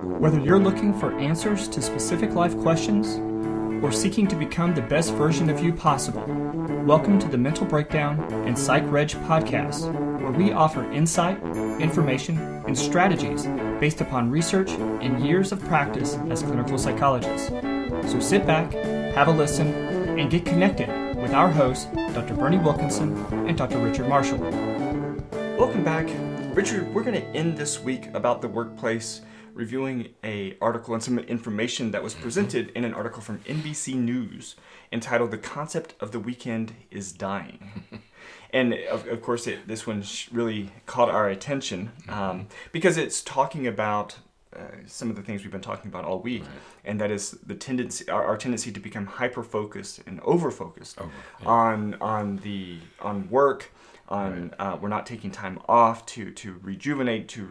Whether you're looking for answers to specific life questions or seeking to become the best version of you possible, welcome to the Mental Breakdown and Psychreg podcast, where we offer insight, information, and strategies based upon research and years of practice as clinical psychologists. So sit back, have a listen, and get connected with our hosts, Dr. Berney Wilkinson and Dr. Richard Marshall. Welcome back. Richard, we're going to end this week about the workplace, reviewing an article and some information that was presented in an article from NBC News entitled "The Concept of the Weekend is Dying." And of course, this one really caught our attention because it's talking about some of the things we've been talking about all week, right. And that is the tendency, our tendency to become hyper-focused and over-focused on work. We're not taking time off to rejuvenate, to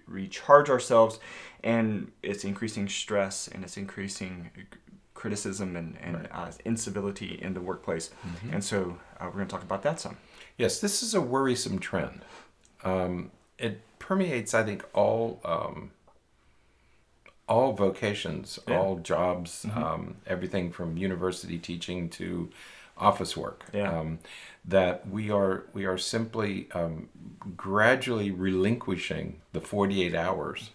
recharge ourselves, and it's increasing stress and it's increasing criticism and incivility in the workplace. Mm-hmm. And so we're going to talk about that some. Yes, this is a worrisome trend. It permeates, I think, all vocations, all jobs, everything from university teaching to office work. Yeah. That we are simply gradually relinquishing the 48 hours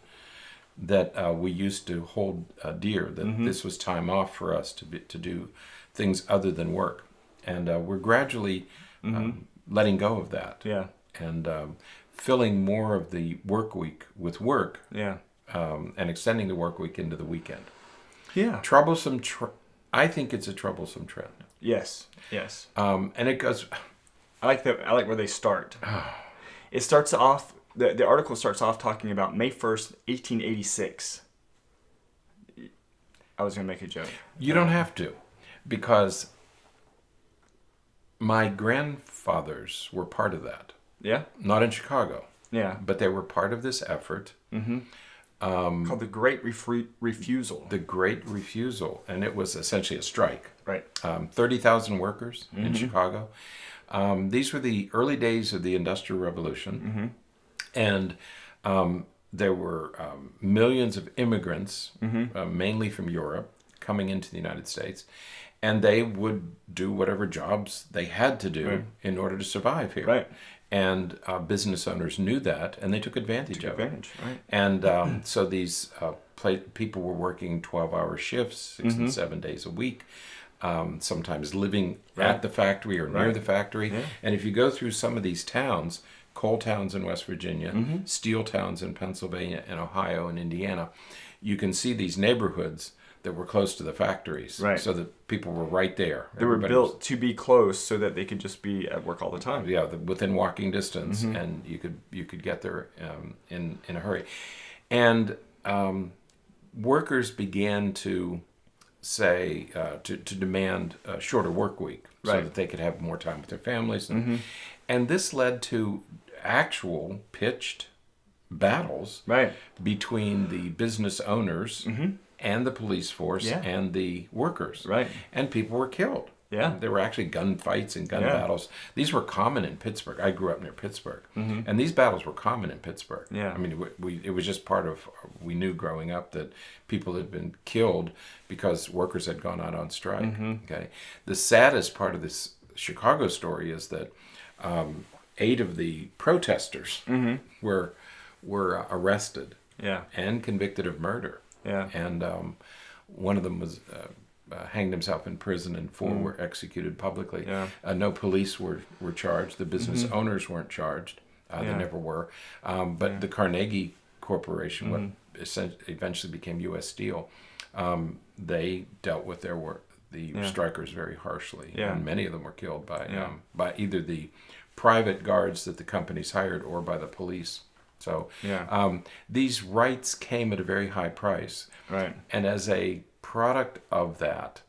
that we used to hold dear. That this was time off for us to do things other than work, and we're gradually letting go of that. Yeah. And filling more of the work week with work. Yeah. And extending the work week into the weekend. Yeah. Troublesome. I think it's a troublesome trend. Yes. And it goes. I like where they start. It starts off. The article starts off talking about May 1st, 1886. I was going to make a joke. You don't have to, because my grandfathers were part of that. Yeah. Not in Chicago. Yeah. But they were part of this effort. Mm-hmm. Called the Great Refusal. The Great Refusal, and it was essentially a strike. Right. 30,000 workers in Chicago. These were the early days of the Industrial Revolution, and there were millions of immigrants, mainly from Europe, coming into the United States, and they would do whatever jobs they had to do in order to survive here. Right. And business owners knew that, and they took advantage of it. Right. And so these people were working 12-hour shifts, 6 and 7 days a week, sometimes living at the factory or near the factory. Yeah. And if you go through some of these towns, coal towns in West Virginia, steel towns in Pennsylvania and Ohio and Indiana, you can see these neighborhoods that were close to the factories, right? So that people were right there. They were built to be close so that they could just be at work all the time. Yeah, within walking distance, and you could get there in a hurry. And workers began to say to demand a shorter work week, so that they could have more time with their families, and this led to actual pitched battles between the business owners. And the police force and the workers. Right. And people were killed. Yeah. There were actually gunfights and gun battles. These were common in Pittsburgh. I grew up near Pittsburgh. And these battles were common in Pittsburgh. Yeah. I mean, it was just part of, we knew growing up that people had been killed because workers had gone out on strike. Okay. The saddest part of this Chicago story is that 8 of the protesters were arrested and convicted of murder. Yeah, and one of them was hanged himself in prison, and 4 were executed publicly. Yeah. No police were charged. The business owners weren't charged. They never were. But the Carnegie Corporation, what eventually became U.S. Steel, they dealt with the strikers very harshly, and many of them were killed by either the private guards that the companies hired or by the police. So these rights came at a very high price. Right. And as a product of that,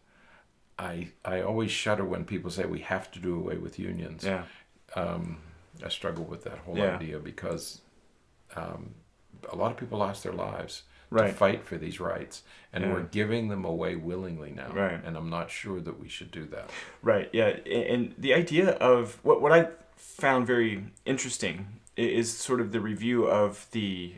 I always shudder when people say we have to do away with unions. Yeah. I struggle with that whole idea because a lot of people lost their lives to fight for these rights, and we're giving them away willingly now. Right. And I'm not sure that we should do that. Right. Yeah. And the idea of what I found very interesting is sort of the review of the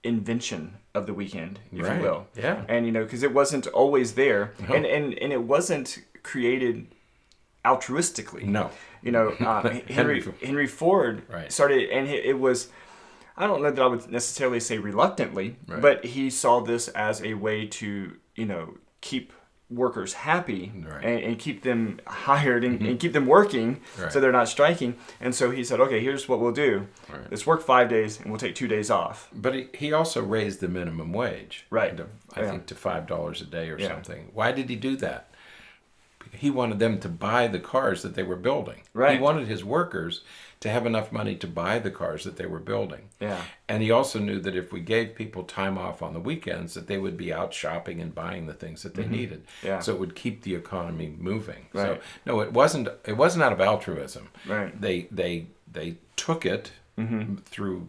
invention of the weekend, if Right. you will. Yeah. And, because it wasn't always there. No. And it wasn't created altruistically. No. Henry Ford Right. started, and it was, I don't know that I would necessarily say reluctantly, Right. but he saw this as a way to, keep workers happy Right. and keep them hired and keep them working Right. so they're not striking. And so he said, okay, here's what we'll do. Right. Let's work 5 days and we'll take 2 days off. But he also raised the minimum wage. Right. I think to $5 a day or Yeah. something. Why did he do that? He wanted them to buy the cars that they were building. Right. He wanted his workers to have enough money to buy the cars that they were building. Yeah. And he also knew that if we gave people time off on the weekends, that they would be out shopping and buying the things that they needed. Yeah. So it would keep the economy moving. Right. So no, it wasn't out of altruism. Right. They took it through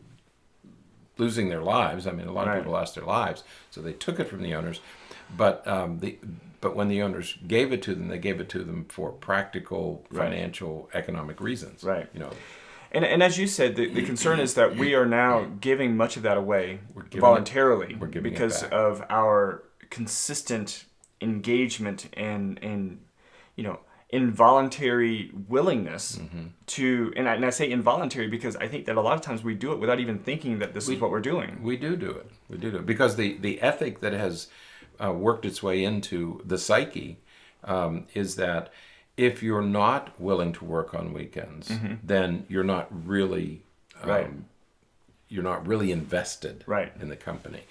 losing their lives. I mean, a lot of Right. people lost their lives, so they took it from the owners. But but when the owners gave it to them, they gave it to them for practical, financial, economic reasons. Right. And as you said, the concern is that we are now giving much of that away voluntarily we're giving it because back. of our consistent engagement and involuntary willingness to, and I say involuntary because I think that a lot of times we do it without even thinking that this is what we're doing. We do it. We do it because the ethic that has worked its way into the psyche is that if you're not willing to work on weekends, then you're not really you're not really invested in the company,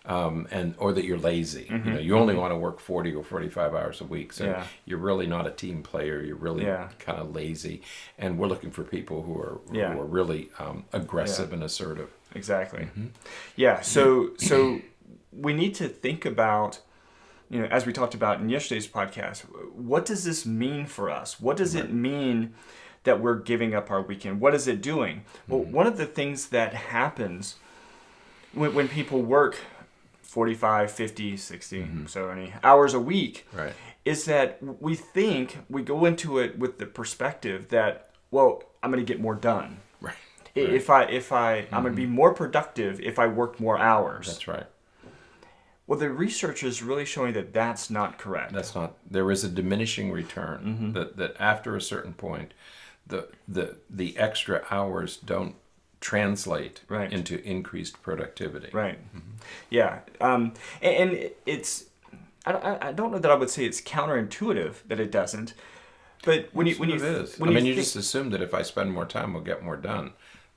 or that you're lazy. You only want to work 40 or 45 hours a week, so you're really not a team player. You're really kind of lazy, and we're looking for people who are really aggressive and assertive. Exactly. Yeah. So we need to think about, as we talked about in yesterday's podcast, what does this mean for us? What does it mean that we're giving up our weekend? What is it doing? Well, one of the things that happens when people work 45, 50, 60, so many hours a week, is that we go into it with the perspective that, well, I'm going to get more done. Right. If I'm going to be more productive if I work more hours. That's right. Well, the research is really showing that that's not correct. That's not. There is a diminishing return. That after a certain point, the extra hours don't translate into increased productivity. Right. Yeah. And it's. I don't know that I would say it's counterintuitive that it doesn't. But when you is. You just assume that if I spend more time, we'll get more done.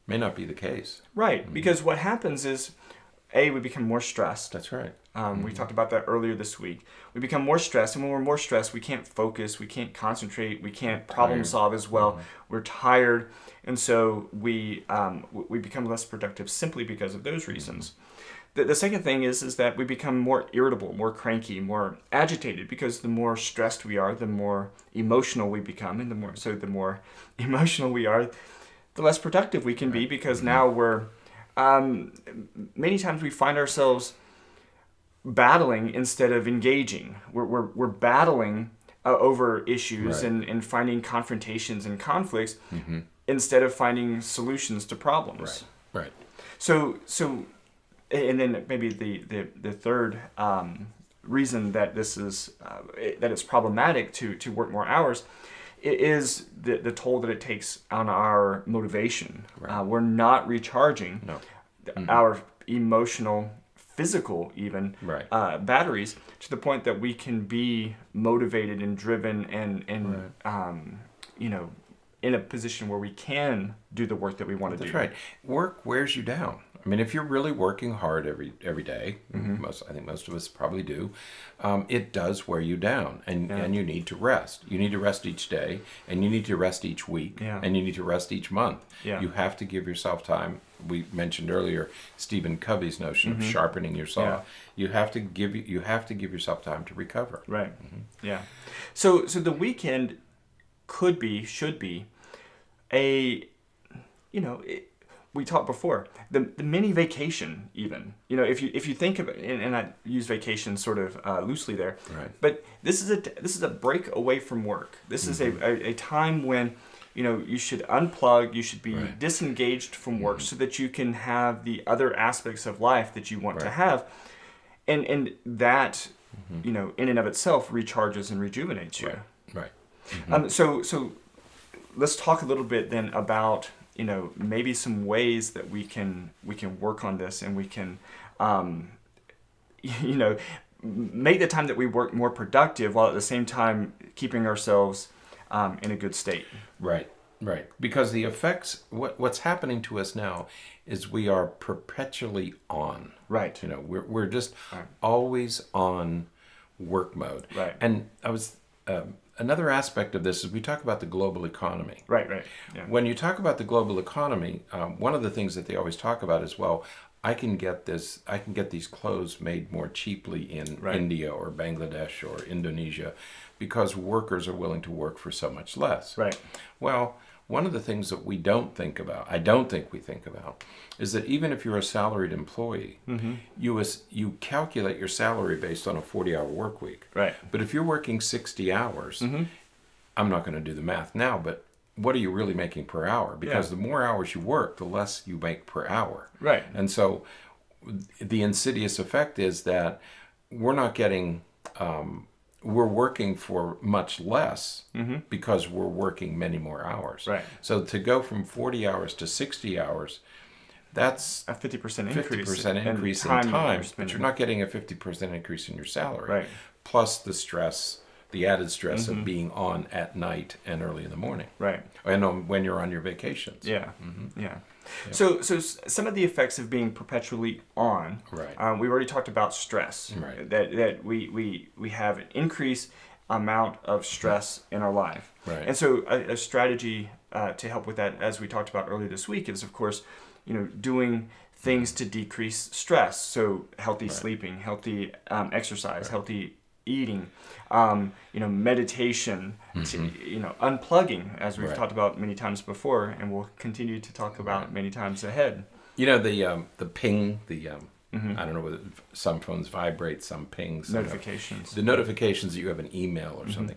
May not be the case. Right. Because what happens is, we become more stressed. That's right. We talked about that earlier this week. We become more stressed, and when we're more stressed, we can't focus, we can't concentrate, we can't problem solve as well. We're tired, and so we become less productive simply because of those reasons. The second thing is that we become more irritable, more cranky, more agitated, because the more stressed we are, the more emotional we become, and the more emotional we are, the less productive we can be, because now we're many times we find ourselves battling instead of engaging. We're battling over issues and finding confrontations and conflicts instead of finding solutions to problems. Right. So and then maybe the third reason that this is that it's problematic to work more hours is the toll that it takes on our motivation. We're not recharging our emotional, physical even batteries to the point that we can be motivated and driven and in a position where we can do the work that we want to do. That's right. Work wears you down. I mean, if you're really working hard every day, I think most of us probably do, it does wear you down, and you need to rest. You need to rest each day, and you need to rest each week, and you need to rest each month. You have to give yourself time. We mentioned earlier Stephen Covey's notion of sharpening your saw. You have to give yourself time to recover. Right. Yeah. So the weekend should be we talked before, the mini vacation even. If you think of it, and I use vacation sort of loosely there, but this is a break away from work. This is a time when you should unplug, you should be disengaged from work so that you can have the other aspects of life that you want to have. and that, in and of itself recharges and rejuvenates you. Right. So let's talk a little bit then about, maybe some ways that we can work on this, and we can, make the time that we work more productive, while at the same time keeping ourselves in a good state. Right. Because the effects, what's happening to us now is we are perpetually on. Right. We're just always on work mode. Right. And another aspect of this is we talk about the global economy. Right. Yeah. When you talk about the global economy, one of the things that they always talk about is, well, I can get these clothes made more cheaply in India or Bangladesh or Indonesia because workers are willing to work for so much less. Right. Well, one of the things that we don't think about, I don't think we think about, is that even if you're a salaried employee, you calculate your salary based on a 40-hour work week. Right. But if you're working 60 hours, I'm not going to do the math now, but what are you really making per hour? Because the more hours you work, the less you make per hour. Right. And so the insidious effect is that we're not getting... we're working for much less because we're working many more hours. Right. So to go from 40 hours to 60 hours, that's a 50% increase. 50% increase in time, but you're not getting a 50% increase in your salary. Right. Plus the added stress of being on at night and early in the morning. Right. And when you're on your vacations. Yeah. Yeah. So some of the effects of being perpetually on. Right. We've already talked about stress. Right. That we have an increased amount of stress in our life. Right. And so a strategy to help with that, as we talked about earlier this week, is of course, doing things to decrease stress. So healthy sleeping, healthy exercise, healthy eating, meditation, unplugging, as we've talked about many times before, and we'll continue to talk about many times ahead. The ping, I don't know whether some phones vibrate, some ping, some notifications. The notifications that you have an email or something.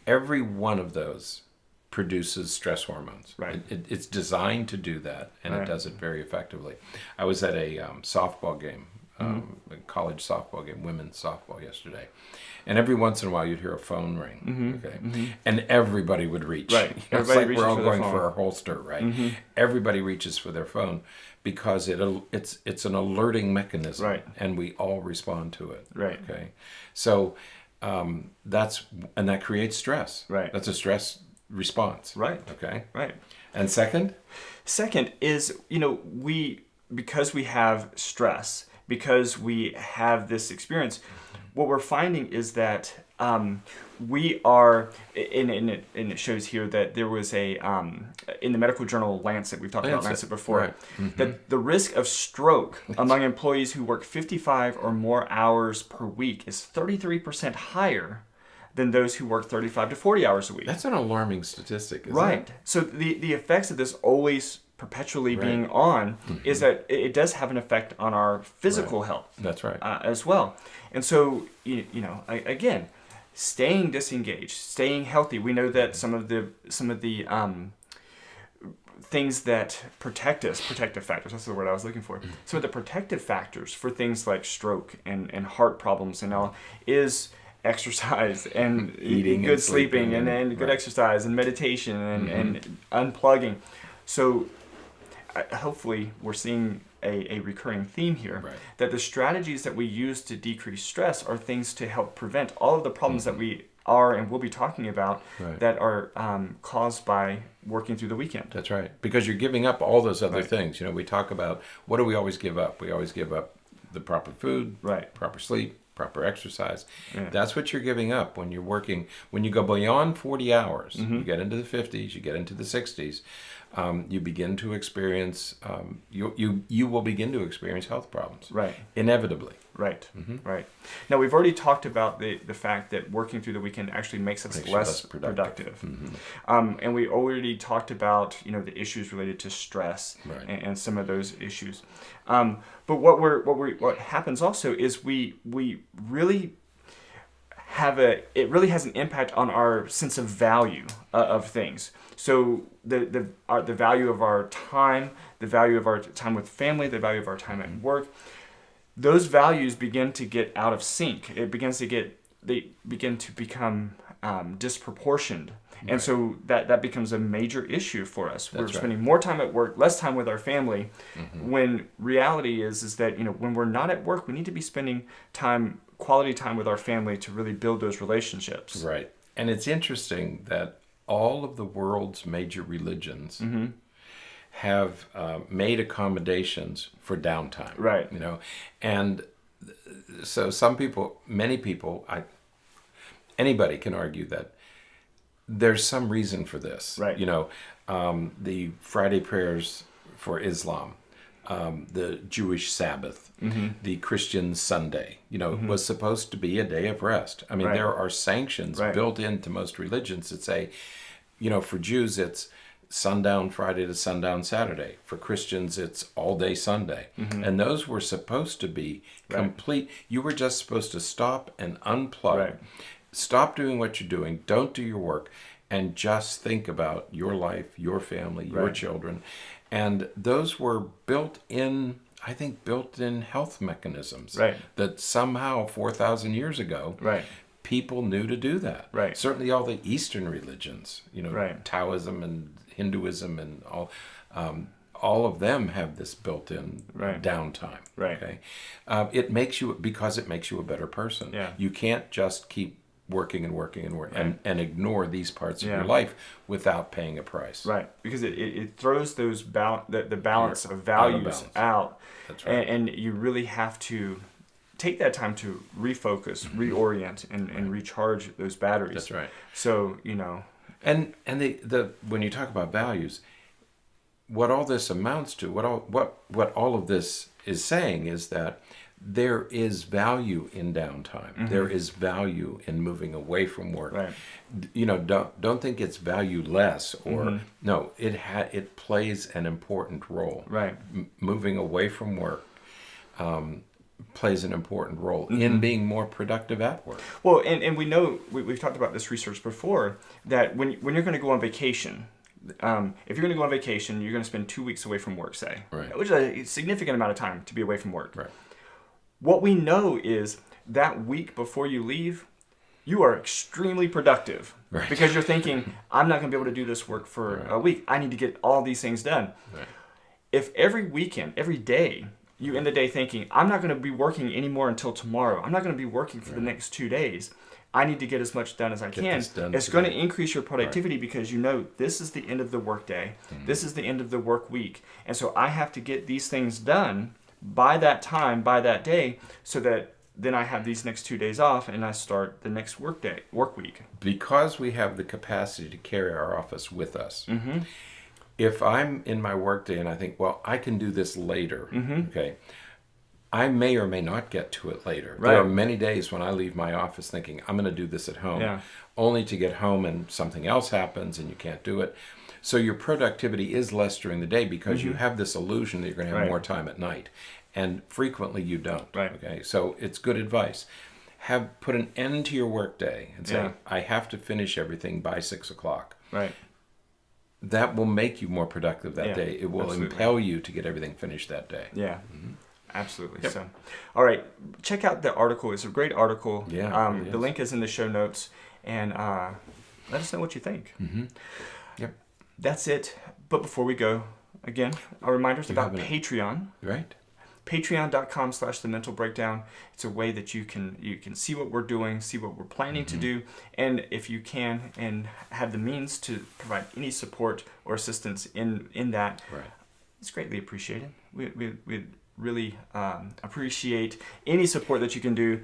Every one of those produces stress hormones. Right. It's designed to do that, and it does it very effectively. I was at a softball game, a college softball game, women's softball yesterday. And every once in a while, you'd hear a phone ring, and everybody would reach. Right. It's like we're all going for our holster, right? Everybody reaches for their phone because it's an alerting mechanism, right? And we all respond to it, right? Okay, so that creates stress, right? That's a stress response, right? Okay, right. And second is because we have stress, because we have this experience. What we're finding is that we are, and it shows here that there was a, in the medical journal Lancet, we've talked about Lancet before, that the risk of stroke among employees who work 55 or more hours per week is 33% higher than those who work 35 to 40 hours a week. That's an alarming statistic, isn't right. it? So the effects of this always perpetually being on is that it does have an effect on our physical health. That's right. As well. And so, again, staying disengaged, staying healthy. We know that some of the things that protect us, protective factors, that's the word I was looking for. Some of the protective factors for things like stroke and heart problems and all is exercise and eating, good sleeping and good exercise and meditation and unplugging. So hopefully we're seeing a recurring theme here, that the strategies that we use to decrease stress are things to help prevent all of the problems that we are and will be talking about that are caused by working through the weekend. That's right. Because you're giving up all those other things. We talk about, what do we always give up? We always give up the proper food, proper sleep, proper exercise. That's what you're giving up when you're working. When you go beyond 40 hours, you get into the 50s, you get into the 60s, you begin to experience, you will begin to experience health problems. Inevitably. Right. Now, we've already talked about the fact that working through the weekend actually makes us less productive. And we already talked about, the issues related to stress and some of those issues. But what happens also is we really it really has an impact on our sense of value of things. So the value of our time, the value of our time with family, the value of our time at work, those values begin to get out of sync. They begin to become disproportioned. And so that becomes a major issue for us. We're spending more time at work, less time with our family, when reality is that, when we're not at work, we need to be spending quality time with our family to really build those relationships. Right. And it's interesting that all of the world's major religions have made accommodations for downtime. Right. And so many people, anybody can argue that there's some reason for this. Right. The Friday prayers for Islam, the Jewish Sabbath, the Christian Sunday, was supposed to be a day of rest. I mean, there are sanctions built into most religions that say, for Jews, it's sundown Friday to sundown Saturday. For Christians, it's all day Sunday. And those were supposed to be complete. You were just supposed to stop and unplug. Stop doing what you're doing. Don't do your work. And just think about your life, your family, your children. And those were built in health mechanisms. That somehow 4,000 years ago, people knew to do that. Certainly all the Eastern religions, Taoism and Hinduism and all of them have this built-in downtime. Okay, it makes you a better person. You can't just keep working and ignore these parts of your life without paying a price. Because it throws those the balance of values out. That's right. And you really have to take that time to refocus, reorient, and recharge those batteries. That's right. So, And when you talk about values, what all this amounts to, what all of this is saying is that there is value in downtime. There is value in moving away from work. Don't think it's valueless or no. It plays an important role. Moving away from work plays an important role in being more productive at work. Well, and we know we've talked about this research before that when you're going to go on vacation. If you're going to go on vacation, you're going to spend 2 weeks away from work, say, which is a significant amount of time to be away from work. What we know is that week before you leave, you are extremely productive because you're thinking, I'm not going to be able to do this work for a week. I need to get all these things done. If every weekend, every day, you end the day thinking, I'm not going to be working anymore until tomorrow. I'm not going to be working for the next 2 days. I need to get as much done as I can. It's going to increase your productivity because this is the end of the work day. This is the end of the work week. And so I have to get these things done by that time, by that day, so that then I have these next 2 days off and I start the next work week. Because we have the capacity to carry our office with us. If I'm in my work day and I think, well, I can do this later, okay, I may or may not get to it later. There are many days when I leave my office thinking, I'm going to do this at home, only to get home and something else happens and you can't do it. So your productivity is less during the day because you have this illusion that you're going to have more time at night. And frequently you don't. Okay, so it's good advice. Put an end to your work day and say, I have to finish everything by 6 o'clock. That will make you more productive that day. It will impel you to get everything finished that day. Absolutely. So, all right, check out the article. It's a great article. The link is in the show notes, and let us know what you think. That's it. But before we go, again, our reminders about Patreon. Patreon.com/thementalbreakdown. It's a way that you can see what we're doing, see what we're planning to do, and if you can and have the means to provide any support or assistance in that, it's greatly appreciated. We really appreciate any support that you can do,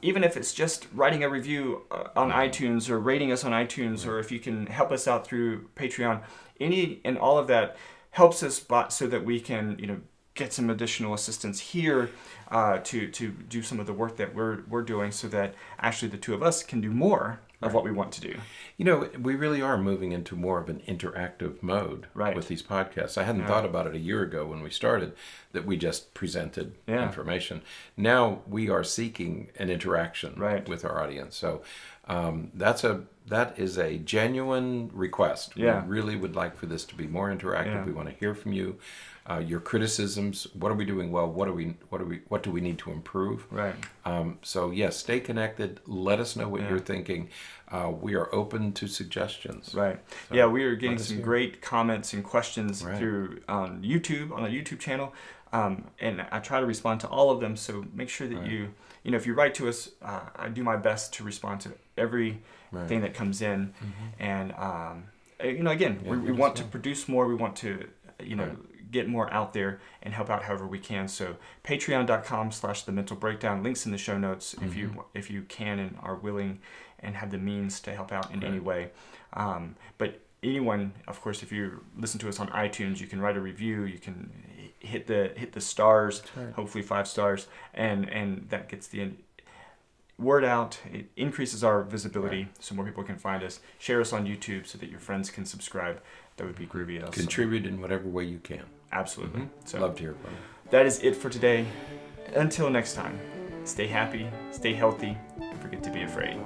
even if it's just writing a review on iTunes or rating us on iTunes, or if you can help us out through Patreon. Any and all of that helps us so that we can get some additional assistance here to do some of the work that we're doing, so that actually the two of us can do more of what we want to do. You know, we really are moving into more of an interactive mode with these podcasts. I hadn't thought about it a year ago when we started, that we just presented information. Now we are seeking an interaction with our audience. So that is a genuine request. We really would like for this to be more interactive. We want to hear from you. Your criticisms. What are we doing well? What do we need to improve? So yes, stay connected. Let us know what you're thinking. We are open to suggestions. So we are getting some great comments and questions through YouTube, on the YouTube channel, and I try to respond to all of them. So make sure that you know, if you write to us, I do my best to respond to every thing that comes in, and you know, again, we want to produce more. We want to, you know, get more out there and help out however we can. So patreon.com/thementalbreakdown, links in the show notes if you can and are willing and have the means to help out in any way. But anyone, of course, if you listen to us on iTunes, you can write a review, you can hit the stars, hopefully 5 stars, and that gets the word out. It increases our visibility so more people can find us. Share us on YouTube so that your friends can subscribe. That would be groovy. Also. Contribute in whatever way you can. Absolutely. So love to hear from you. That is it for today. Until next time, stay happy, stay healthy, and forget to be afraid.